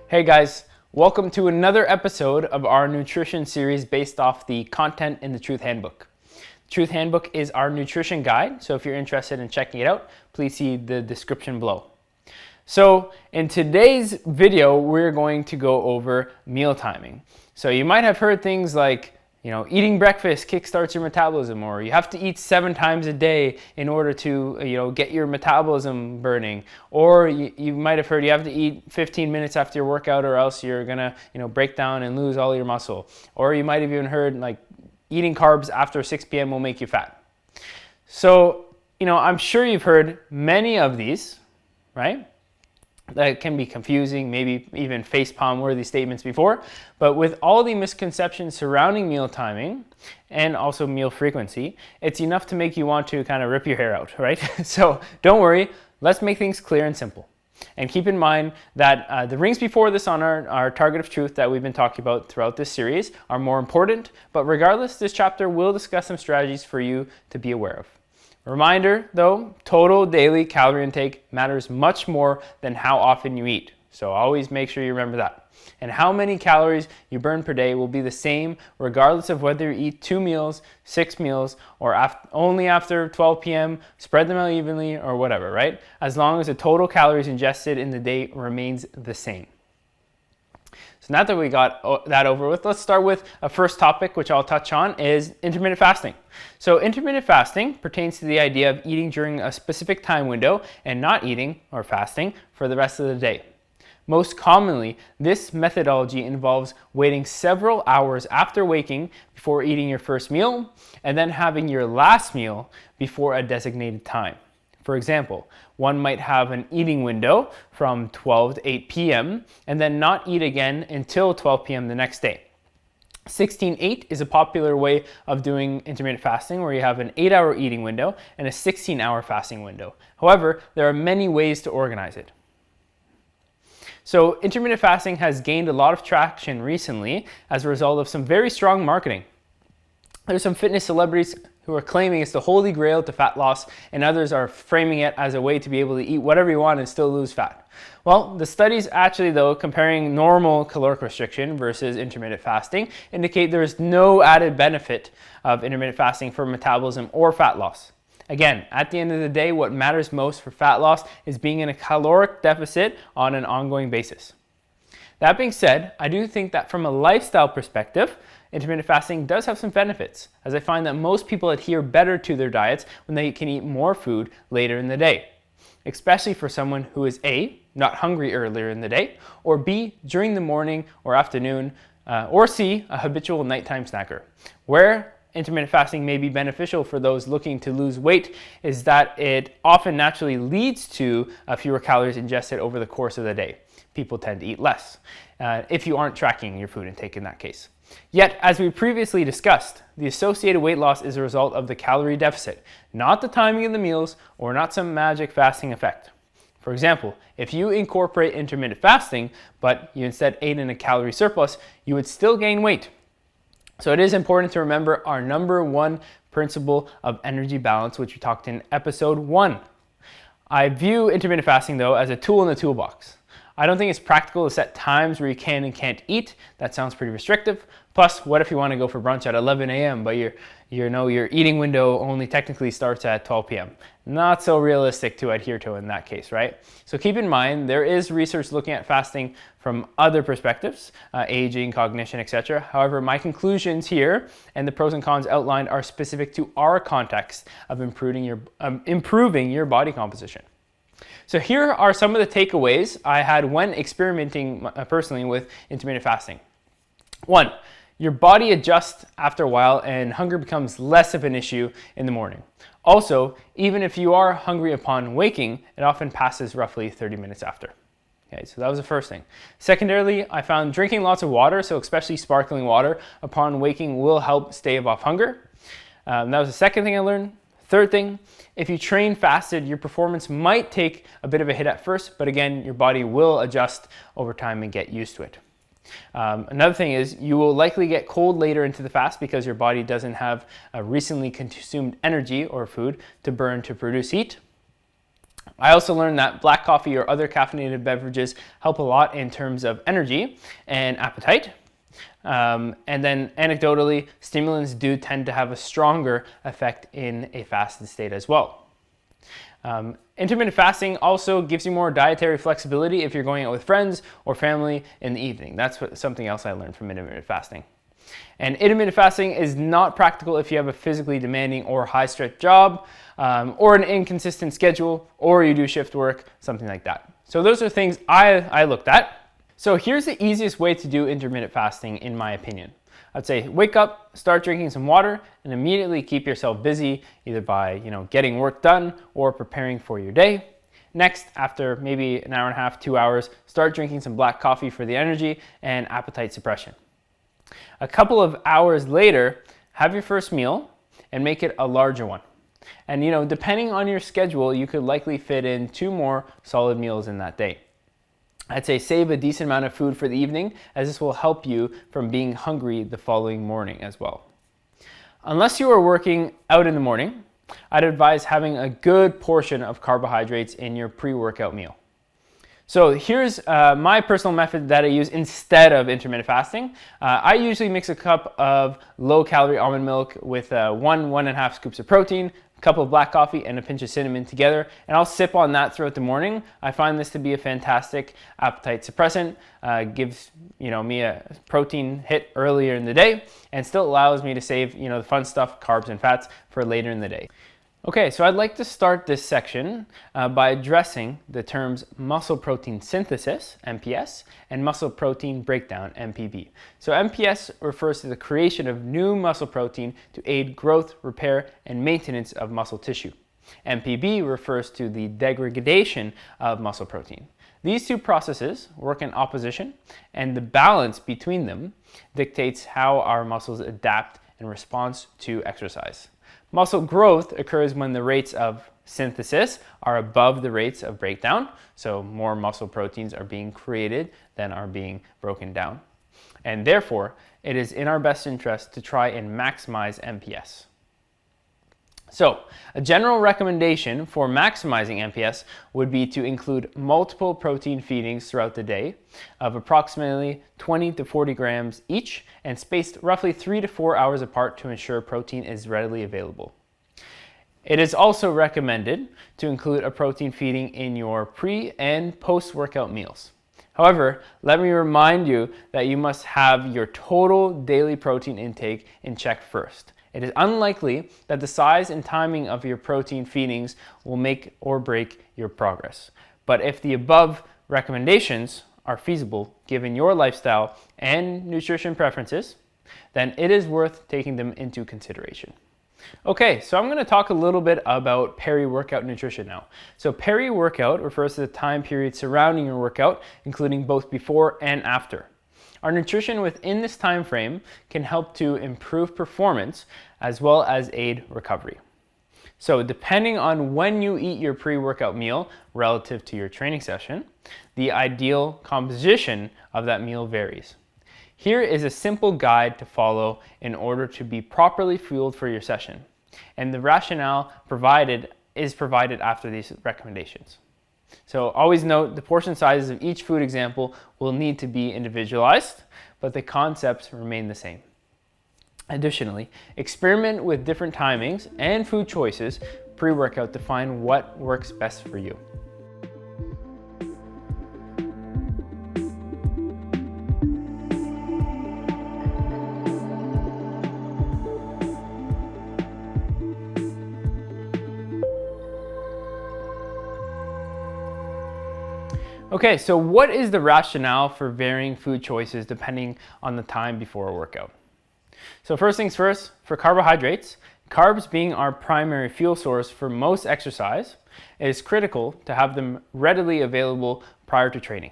Hey guys, welcome to another episode of our nutrition series based off the content in the Truth Handbook. Truth Handbook is our nutrition guide, so if you're interested in checking it out, please see the description below. So in today's video, we're going to go over meal timing. So you might have heard things like, eating breakfast kickstarts your metabolism, or you have to eat 7 times a day in order to, get your metabolism burning. Or you might have heard you have to eat 15 minutes after your workout or else you're gonna, break down and lose all your muscle. Or you might have even heard like eating carbs after 6 p.m. will make you fat. So, I'm sure you've heard many of these, right? That can be confusing, maybe even facepalm worthy statements before, but with all the misconceptions surrounding meal timing and also meal frequency, it's enough to make you want to kind of rip your hair out, right? So don't worry, let's make things clear and simple. And keep in mind that the rings before this on our target of truth that we've been talking about throughout this series are more important, but regardless, this chapter will discuss some strategies for you to be aware of. Reminder though, total daily calorie intake matters much more than how often you eat. So always make sure you remember that. And how many calories you burn per day will be the same regardless of whether you eat 2 meals, 6 meals, or only after 12 p.m., spread them out evenly or whatever, right? As long as the total calories ingested in the day remains the same. So now that we got that over with, let's start with a first topic, which I'll touch on, is intermittent fasting. So intermittent fasting pertains to the idea of eating during a specific time window and not eating or fasting for the rest of the day. Most commonly, this methodology involves waiting several hours after waking before eating your first meal and then having your last meal before a designated time. For example, one might have an eating window from 12 to 8 p.m. and then not eat again until 12 p.m. the next day. 16-8 is a popular way of doing intermittent fasting where you have an 8-hour eating window and a 16-hour fasting window. However, there are many ways to organize it. So intermittent fasting has gained a lot of traction recently as a result of some very strong marketing. There's some fitness celebrities who are claiming it's the holy grail to fat loss, and others are framing it as a way to be able to eat whatever you want and still lose fat. Well, the studies actually, though, comparing normal caloric restriction versus intermittent fasting indicate there is no added benefit of intermittent fasting for metabolism or fat loss. Again, at the end of the day, what matters most for fat loss is being in a caloric deficit on an ongoing basis. That being said, I do think that from a lifestyle perspective, intermittent fasting does have some benefits, as I find that most people adhere better to their diets when they can eat more food later in the day, especially for someone who is A, not hungry earlier in the day, or B, during the morning or afternoon, or C, a habitual nighttime snacker. Where intermittent fasting may be beneficial for those looking to lose weight is that it often naturally leads to fewer calories ingested over the course of the day. People tend to eat less if you aren't tracking your food intake in that case. Yet, as we previously discussed, the associated weight loss is a result of the calorie deficit, not the timing of the meals or not some magic fasting effect. For example, if you incorporate intermittent fasting, but you instead ate in a calorie surplus, you would still gain weight. So it is important to remember our number one principle of energy balance, which we talked in episode 1. I view intermittent fasting, though, as a tool in the toolbox. I don't think it's practical to set times where you can and can't eat. That sounds pretty restrictive. Plus, what if you want to go for brunch at 11 a.m., but your eating window only technically starts at 12 p.m. Not so realistic to adhere to in that case, right? So keep in mind, there is research looking at fasting from other perspectives, aging, cognition, etc. However, my conclusions here and the pros and cons outlined are specific to our context of improving your body composition. So here are some of the takeaways I had when experimenting personally with intermittent fasting. 1, your body adjusts after a while and hunger becomes less of an issue in the morning. Also, even if you are hungry upon waking, it often passes roughly 30 minutes after. Okay, so that was the first thing. Secondarily, I found drinking lots of water, so especially sparkling water, upon waking will help stave off hunger. That was the second thing I learned. Third thing, if you train fasted, your performance might take a bit of a hit at first, but again, your body will adjust over time and get used to it. Another thing is you will likely get cold later into the fast because your body doesn't have recently consumed energy or food to burn to produce heat. I also learned that black coffee or other caffeinated beverages help a lot in terms of energy and appetite. And then anecdotally, stimulants do tend to have a stronger effect in a fasted state as well. Intermittent fasting also gives you more dietary flexibility if you're going out with friends or family in the evening. That's something else I learned from intermittent fasting. And intermittent fasting is not practical if you have a physically demanding or high-stress job, or an inconsistent schedule, or you do shift work, something like that. So those are things I looked at. So here's the easiest way to do intermittent fasting, in my opinion. I'd say wake up, start drinking some water, and immediately keep yourself busy, either by getting work done or preparing for your day. Next, after maybe an hour and a half, 2 hours, start drinking some black coffee for the energy and appetite suppression. A couple of hours later, have your first meal and make it a larger one. And depending on your schedule, you could likely fit in 2 more solid meals in that day. I'd say save a decent amount of food for the evening, as this will help you from being hungry the following morning as well. Unless you are working out in the morning, I'd advise having a good portion of carbohydrates in your pre-workout meal. So here's my personal method that I use instead of intermittent fasting. I usually mix a cup of low-calorie almond milk with 1.5 scoops of protein, a cup of black coffee, and a pinch of cinnamon together, and I'll sip on that throughout the morning. I find this to be a fantastic appetite suppressant. Gives me a protein hit earlier in the day, and still allows me to save the fun stuff, carbs and fats, for later in the day. Okay, so I'd like to start this section by addressing the terms muscle protein synthesis, MPS, and muscle protein breakdown, MPB. So MPS refers to the creation of new muscle protein to aid growth, repair, and maintenance of muscle tissue. MPB refers to the degradation of muscle protein. These two processes work in opposition, and the balance between them dictates how our muscles adapt in response to exercise. Muscle growth occurs when the rates of synthesis are above the rates of breakdown, so more muscle proteins are being created than are being broken down. And therefore, it is in our best interest to try and maximize MPS. So, a general recommendation for maximizing MPS would be to include multiple protein feedings throughout the day of approximately 20 to 40 grams each, and spaced roughly 3 to 4 hours apart to ensure protein is readily available. It is also recommended to include a protein feeding in your pre- and post-workout meals. However, let me remind you that you must have your total daily protein intake in check first. It is unlikely that the size and timing of your protein feedings will make or break your progress. But if the above recommendations are feasible given your lifestyle and nutrition preferences, then it is worth taking them into consideration. Okay, so I'm going to talk a little bit about peri-workout nutrition now. So peri-workout refers to the time period surrounding your workout, including both before and after. Our nutrition within this time frame can help to improve performance as well as aid recovery. So depending on when you eat your pre-workout meal relative to your training session, the ideal composition of that meal varies. Here is a simple guide to follow in order to be properly fueled for your session, and the rationale is provided after these recommendations. So always note the portion sizes of each food example will need to be individualized, but the concepts remain the same. Additionally, experiment with different timings and food choices pre-workout to find what works best for you. Okay, so what is the rationale for varying food choices depending on the time before a workout? So first things first, for carbohydrates, carbs being our primary fuel source for most exercise, it is critical to have them readily available prior to training.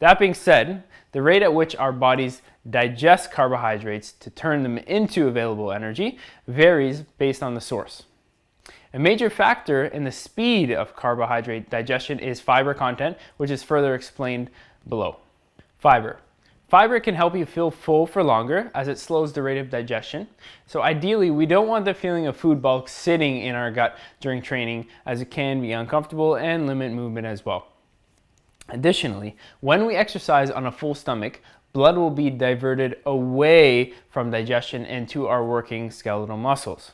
That being said, the rate at which our bodies digest carbohydrates to turn them into available energy varies based on the source. A major factor in the speed of carbohydrate digestion is fiber content, which is further explained below. Fiber. Fiber can help you feel full for longer as it slows the rate of digestion. So ideally, we don't want the feeling of food bulk sitting in our gut during training, as it can be uncomfortable and limit movement as well. Additionally, when we exercise on a full stomach, blood will be diverted away from digestion into our working skeletal muscles.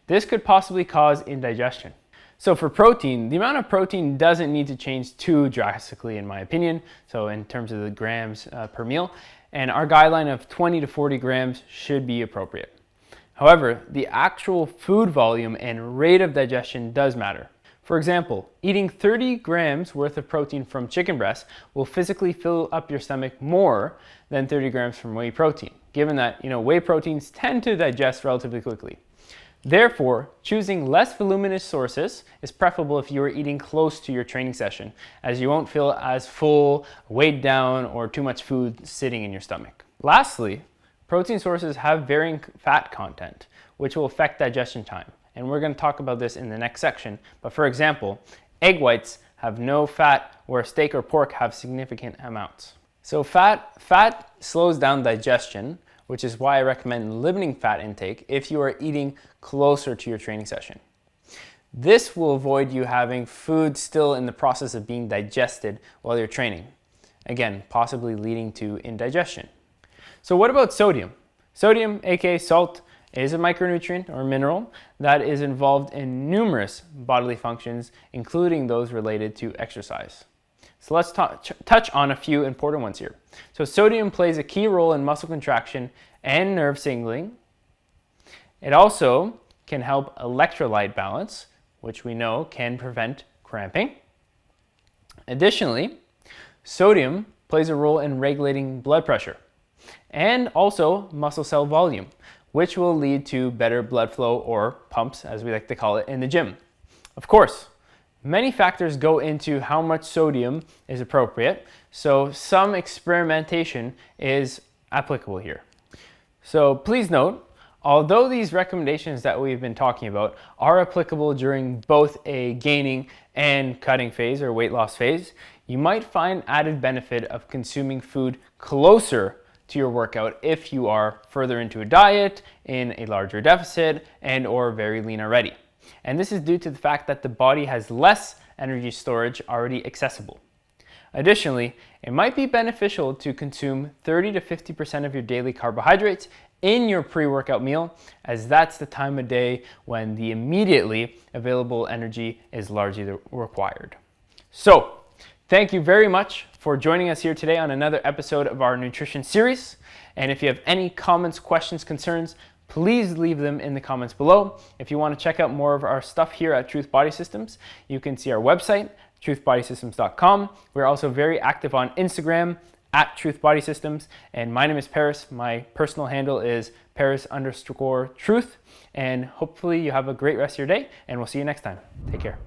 This could possibly cause indigestion. So for protein, the amount of protein doesn't need to change too drastically in my opinion, so in terms of the grams per meal, and our guideline of 20 to 40 grams should be appropriate. However, the actual food volume and rate of digestion does matter. For example, eating 30 grams worth of protein from chicken breast will physically fill up your stomach more than 30 grams from whey protein, given that whey proteins tend to digest relatively quickly. Therefore, choosing less voluminous sources is preferable if you are eating close to your training session, as you won't feel as full, weighed down, or too much food sitting in your stomach. Lastly, protein sources have varying fat content, which will affect digestion time. And we're going to talk about this in the next section. But for example, egg whites have no fat, where steak or pork have significant amounts. So fat slows down digestion, which is why I recommend limiting fat intake if you are eating closer to your training session. This will avoid you having food still in the process of being digested while you're training. Again, possibly leading to indigestion. So what about sodium? Sodium, aka salt, is a micronutrient or mineral that is involved in numerous bodily functions, including those related to exercise. So let's touch on a few important ones here. So sodium plays a key role in muscle contraction and nerve signaling. It also can help electrolyte balance, which we know can prevent cramping. Additionally, sodium plays a role in regulating blood pressure and also muscle cell volume, which will lead to better blood flow, or pumps as we like to call it, in the gym. Of course, many factors go into how much sodium is appropriate, so some experimentation is applicable here. So please note, although these recommendations that we've been talking about are applicable during both a gaining and cutting phase or weight loss phase, you might find added benefit of consuming food closer to your workout if you are further into a diet, in a larger deficit, and or very lean already. And this is due to the fact that the body has less energy storage already accessible. Additionally, it might be beneficial to consume 30 to 50% of your daily carbohydrates in your pre-workout meal, as that's the time of day when the immediately available energy is largely required. So, thank you very much for joining us here today on another episode of our nutrition series. And if you have any comments, questions, concerns, please leave them in the comments below. If you want to check out more of our stuff here at Truth Body Systems, you can see our website, truthbodysystems.com. We're also very active on Instagram at Truth Body Systems. And my name is Paris. My personal handle is Paris_truth. And hopefully you have a great rest of your day, and we'll see you next time. Take care.